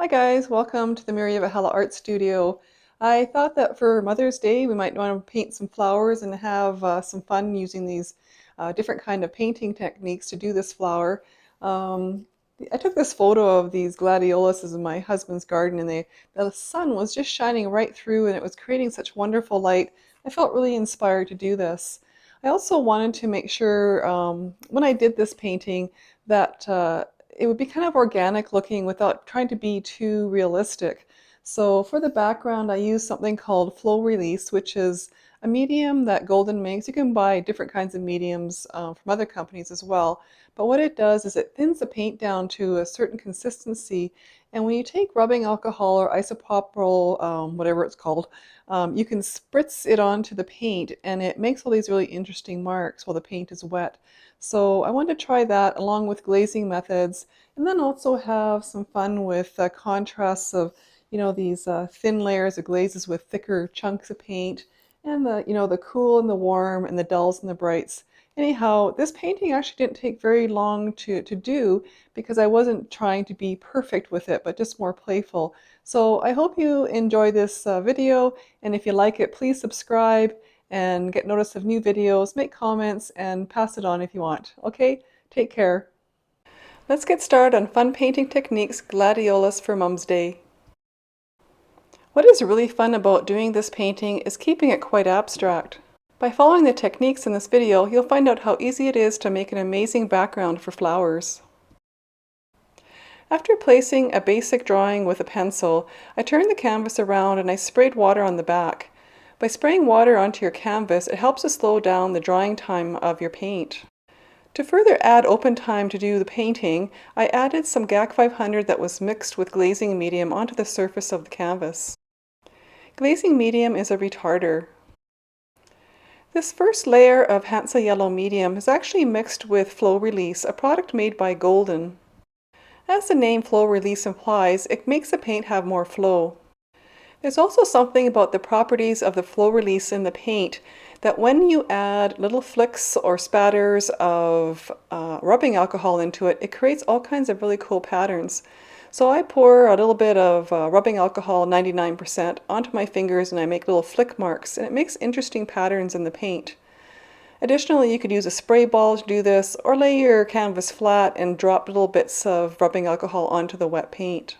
guys, welcome to the Mirja Vahala Art Studio. I thought that for Mother's Day we might want to paint some flowers and have some fun using these different kind of painting techniques to do this flower. Um, I took this photo of these gladioluses in my husband's garden, and the sun was just shining right through and it was creating such wonderful light. I felt really inspired to do this. I also wanted to make sure when I did this painting that it would be kind of organic looking without trying to be too realistic. So for the background, I used something called Flow Release, which is a medium that Golden makes. You can buy different kinds of mediums from other companies as well. But what it does is it thins the paint down to a certain consistency. And when you take rubbing alcohol or isopropyl, whatever it's called, you can spritz it onto the paint and it makes all these really interesting marks while the paint is wet. So I wanted to try that along with glazing methods, and then also have some fun with contrasts of, these thin layers of glazes with thicker chunks of paint, and the cool and the warm and the dulls and the brights. Anyhow, this painting actually didn't take very long to do because I wasn't trying to be perfect with it, but just more playful. So I hope you enjoy this video, and if you like it, please subscribe and get notice of new videos, make comments, and pass it on if you want. Okay, take care. Let's get started on fun painting techniques, Gladiolus for Mum's Day. What is really fun about doing this painting is keeping it quite abstract. By following the techniques in this video, you'll find out how easy it is to make an amazing background for flowers. After placing a basic drawing with a pencil, I turned the canvas around and I sprayed water on the back. By spraying water onto your canvas, it helps to slow down the drying time of your paint. To further add open time to do the painting, I added some GAC 500 that was mixed with glazing medium onto the surface of the canvas. Glazing medium is a retarder. This first layer of Hansa Yellow medium is actually mixed with Flow Release, a product made by Golden. As the name Flow Release implies, it makes the paint have more flow. There's also something about the properties of the flow release in the paint that when you add little flicks or spatters of rubbing alcohol into it, it creates all kinds of really cool patterns. So I pour a little bit of rubbing alcohol, 99%, onto my fingers and I make little flick marks, and it makes interesting patterns in the paint. Additionally, you could use a spray ball to do this, or lay your canvas flat and drop little bits of rubbing alcohol onto the wet paint.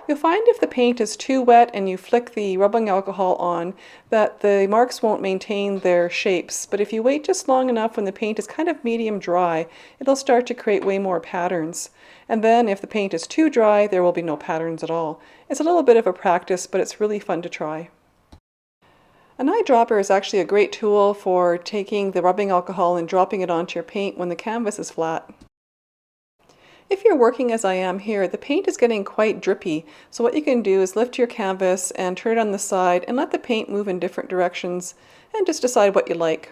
You'll find if the paint is too wet and you flick the rubbing alcohol on that the marks won't maintain their shapes, but if you wait just long enough when the paint is kind of medium dry, it'll start to create way more patterns. And then if the paint is too dry, there will be no patterns at all. It's a little bit of a practice, but it's really fun to try. An eyedropper is actually a great tool for taking the rubbing alcohol and dropping it onto your paint when the canvas is flat. If you're working as I am here, the paint is getting quite drippy, so what you can do is lift your canvas and turn it on the side and let the paint move in different directions and just decide what you like.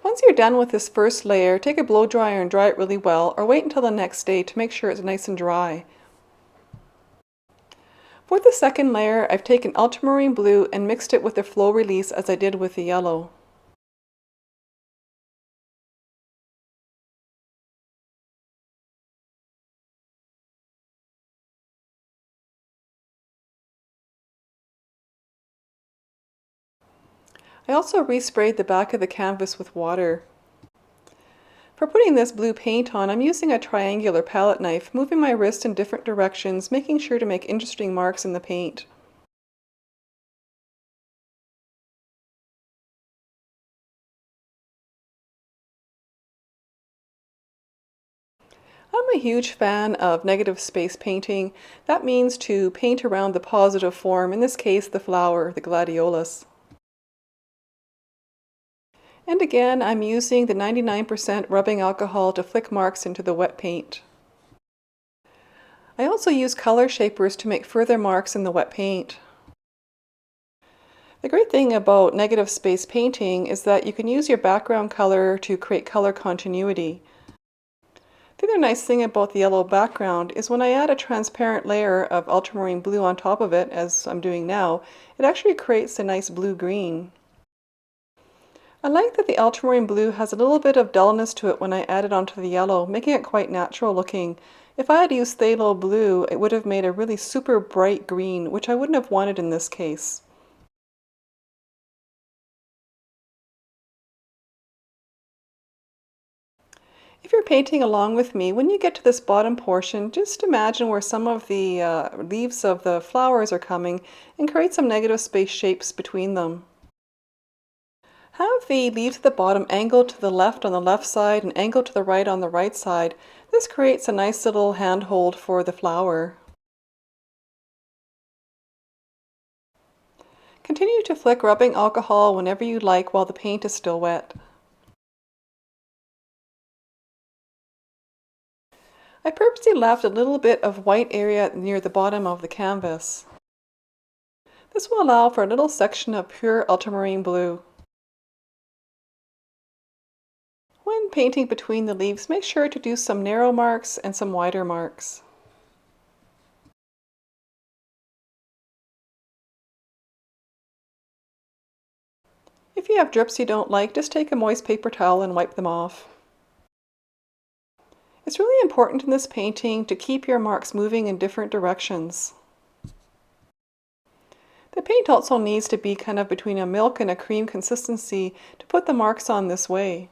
Once you're done with this first layer, take a blow dryer and dry it really well, or wait until the next day to make sure it's nice and dry. For the second layer, I've taken ultramarine blue and mixed it with the Flow Release as I did with the yellow. I also resprayed the back of the canvas with water. For putting this blue paint on, I'm using a triangular palette knife, moving my wrist in different directions, making sure to make interesting marks in the paint. I'm a huge fan of negative space painting. That means to paint around the positive form, in this case the flower, the gladiolus. And again, I'm using the 99% rubbing alcohol to flick marks into the wet paint. I also use color shapers to make further marks in the wet paint. The great thing about negative space painting is that you can use your background color to create color continuity. The other nice thing about the yellow background is when I add a transparent layer of ultramarine blue on top of it, as I'm doing now, it actually creates a nice blue-green. I like that the ultramarine blue has a little bit of dullness to it when I add it onto the yellow, making it quite natural looking. If I had used phthalo blue, it would have made a really super bright green, which I wouldn't have wanted in this case. If you're painting along with me, when you get to this bottom portion, just imagine where some of the leaves of the flowers are coming and create some negative space shapes between them. Have the leaves at the bottom angled to the left on the left side and angled to the right on the right side. This creates a nice little handhold for the flower. Continue to flick rubbing alcohol whenever you like while the paint is still wet. I purposely left a little bit of white area near the bottom of the canvas. This will allow for a little section of pure ultramarine blue. When painting between the leaves, make sure to do some narrow marks and some wider marks. If you have drips you don't like, just take a moist paper towel and wipe them off. It's really important in this painting to keep your marks moving in different directions. The paint also needs to be kind of between a milk and a cream consistency to put the marks on this way.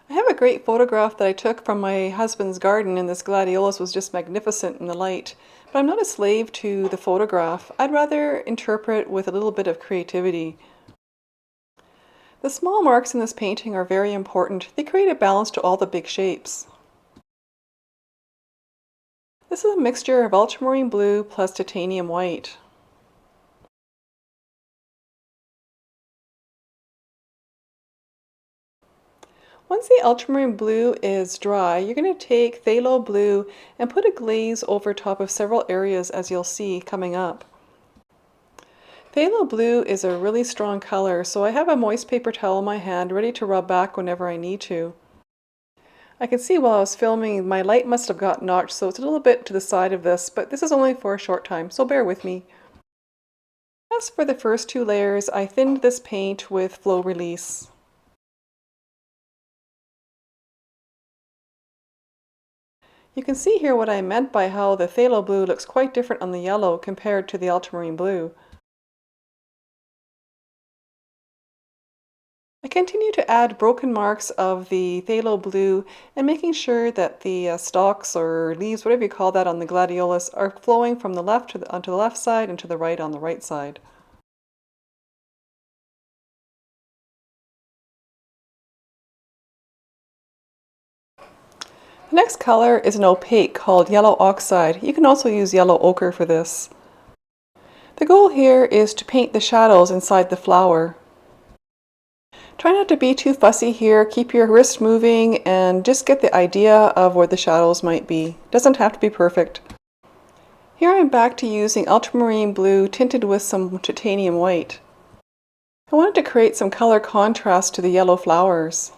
I have a great photograph that I took from my husband's garden, and this gladiolus was just magnificent in the light. But I'm not a slave to the photograph. I'd rather interpret with a little bit of creativity. The small marks in this painting are very important. They create a balance to all the big shapes. This is a mixture of ultramarine blue plus titanium white. Once the ultramarine blue is dry, you're going to take phthalo blue and put a glaze over top of several areas, as you'll see coming up. Phthalo blue is a really strong color, so I have a moist paper towel in my hand ready to rub back whenever I need to. I can see while I was filming my light must have got knocked, so it's a little bit to the side of this, but this is only for a short time, so bear with me. As for the first two layers, I thinned this paint with flow release. You can see here what I meant by how the phthalo blue looks quite different on the yellow compared to the ultramarine blue. I continue to add broken marks of the phthalo blue and making sure that the stalks or leaves, whatever you call that on the gladiolus, are flowing from the left to onto the left side and to the right on the right side. The next color is an opaque called yellow oxide. You can also use yellow ochre for this. The goal here is to paint the shadows inside the flower. Try not to be too fussy here. Keep your wrist moving and just get the idea of where the shadows might be. Doesn't have to be perfect. Here I'm back to using ultramarine blue tinted with some titanium white. I wanted to create some color contrast to the yellow flowers.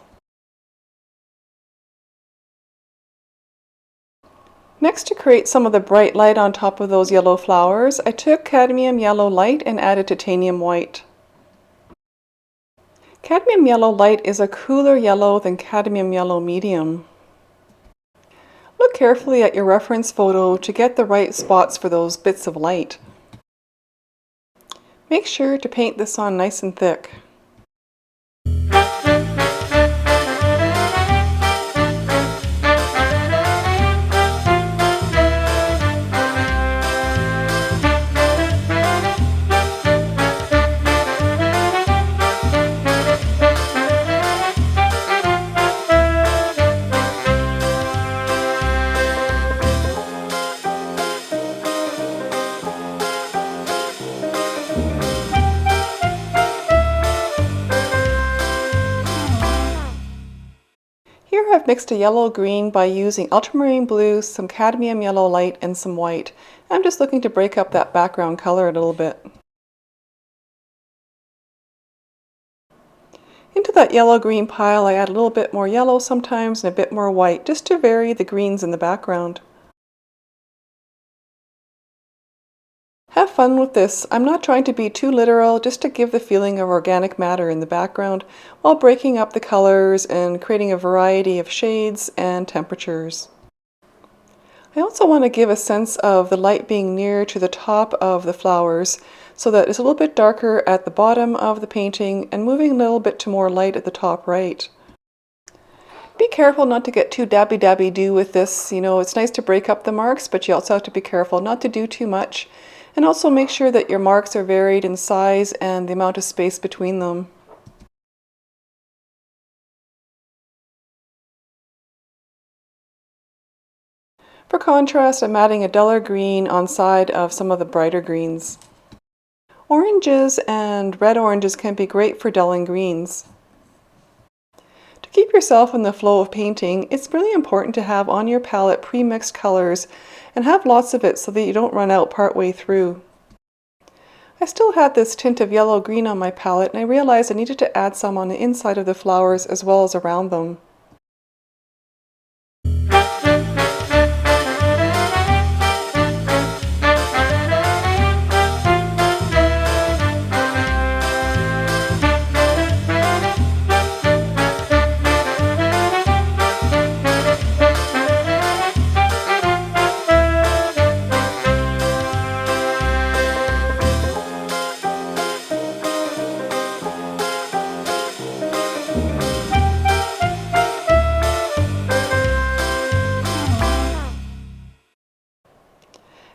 Next, to create some of the bright light on top of those yellow flowers, I took cadmium yellow light and added titanium white. Cadmium yellow light is a cooler yellow than cadmium yellow medium. Look carefully at your reference photo to get the right spots for those bits of light. Make sure to paint this on nice and thick. I've mixed a yellow-green by using ultramarine blue, some cadmium yellow light, and some white. I'm just looking to break up that background color a little bit. Into that yellow-green pile I add a little bit more yellow sometimes and a bit more white, just to vary the greens in the background. Have fun with this. I'm not trying to be too literal, just to give the feeling of organic matter in the background while breaking up the colors and creating a variety of shades and temperatures. I also want to give a sense of the light being near to the top of the flowers so that it's a little bit darker at the bottom of the painting and moving a little bit to more light at the top right. Be careful not to get too dabby-dabby-do with this. You know, it's nice to break up the marks, but you also have to be careful not to do too much. And also make sure that your marks are varied in size and the amount of space between them. For contrast, I'm adding a duller green on side of some of the brighter greens. Oranges and red oranges can be great for dulling greens. To keep yourself in the flow of painting, it's really important to have on your palette pre-mixed colors and have lots of it so that you don't run out partway through. I still had this tint of yellow-green on my palette and I realized I needed to add some on the inside of the flowers as well as around them.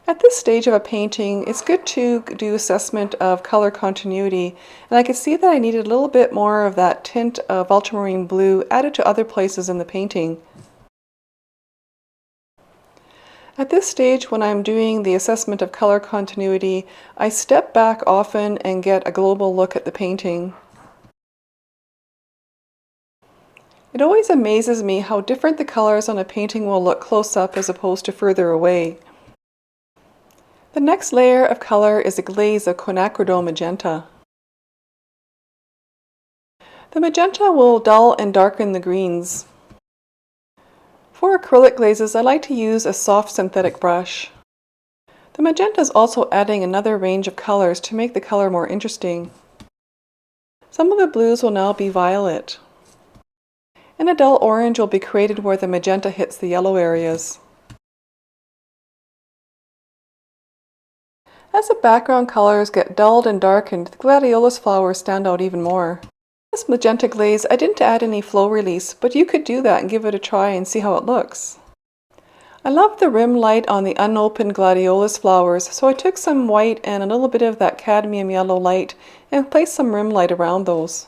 At this stage of a painting, it's good to do assessment of color continuity, and I could see that I needed a little bit more of that tint of ultramarine blue added to other places in the painting. At this stage, when I'm doing the assessment of color continuity, I step back often and get a global look at the painting. It always amazes me how different the colors on a painting will look close up as opposed to further away. The next layer of color is a glaze of quinacridone magenta. The magenta will dull and darken the greens. For acrylic glazes, I like to use a soft synthetic brush. The magenta is also adding another range of colors to make the color more interesting. Some of the blues will now be violet. And a dull orange will be created where the magenta hits the yellow areas. As the background colors get dulled and darkened, the gladiolus flowers stand out even more. This magenta glaze, I didn't add any flow release, but you could do that and give it a try and see how it looks. I love the rim light on the unopened gladiolus flowers, so I took some white and a little bit of that cadmium yellow light and placed some rim light around those.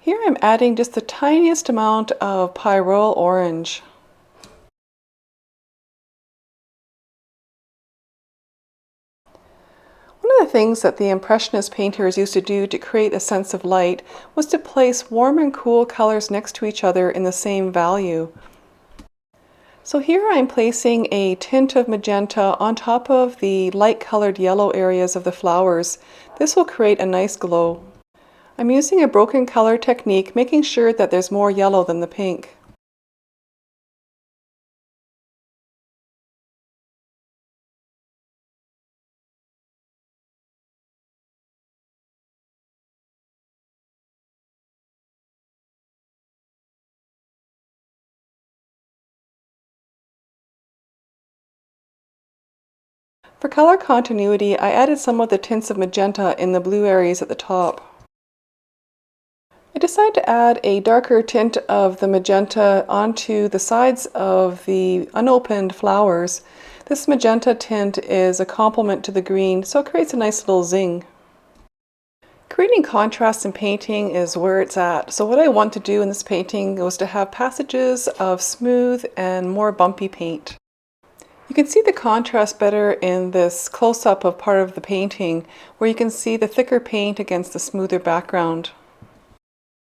Here I'm adding just the tiniest amount of pyrrole orange. One of the things that the Impressionist painters used to do to create a sense of light was to place warm and cool colors next to each other in the same value. So here I'm placing a tint of magenta on top of the light colored yellow areas of the flowers. This will create a nice glow. I'm using a broken color technique, making sure that there's more yellow than the pink. For color continuity, I added some of the tints of magenta in the blue areas at the top. I decided to add a darker tint of the magenta onto the sides of the unopened flowers. This magenta tint is a complement to the green, so it creates a nice little zing. Creating contrast in painting is where it's at. So what I want to do in this painting was to have passages of smooth and more bumpy paint. You can see the contrast better in this close-up of part of the painting where you can see the thicker paint against the smoother background.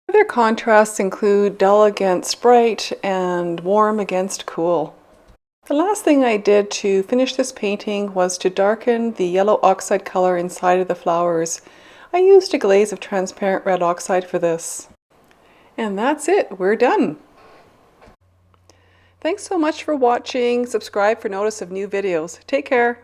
Other contrasts include dull against bright and warm against cool. The last thing I did to finish this painting was to darken the yellow oxide color inside of the flowers. I used a glaze of transparent red oxide for this. And that's it, we're done. Thanks so much for watching. Subscribe for notice of new videos. Take care.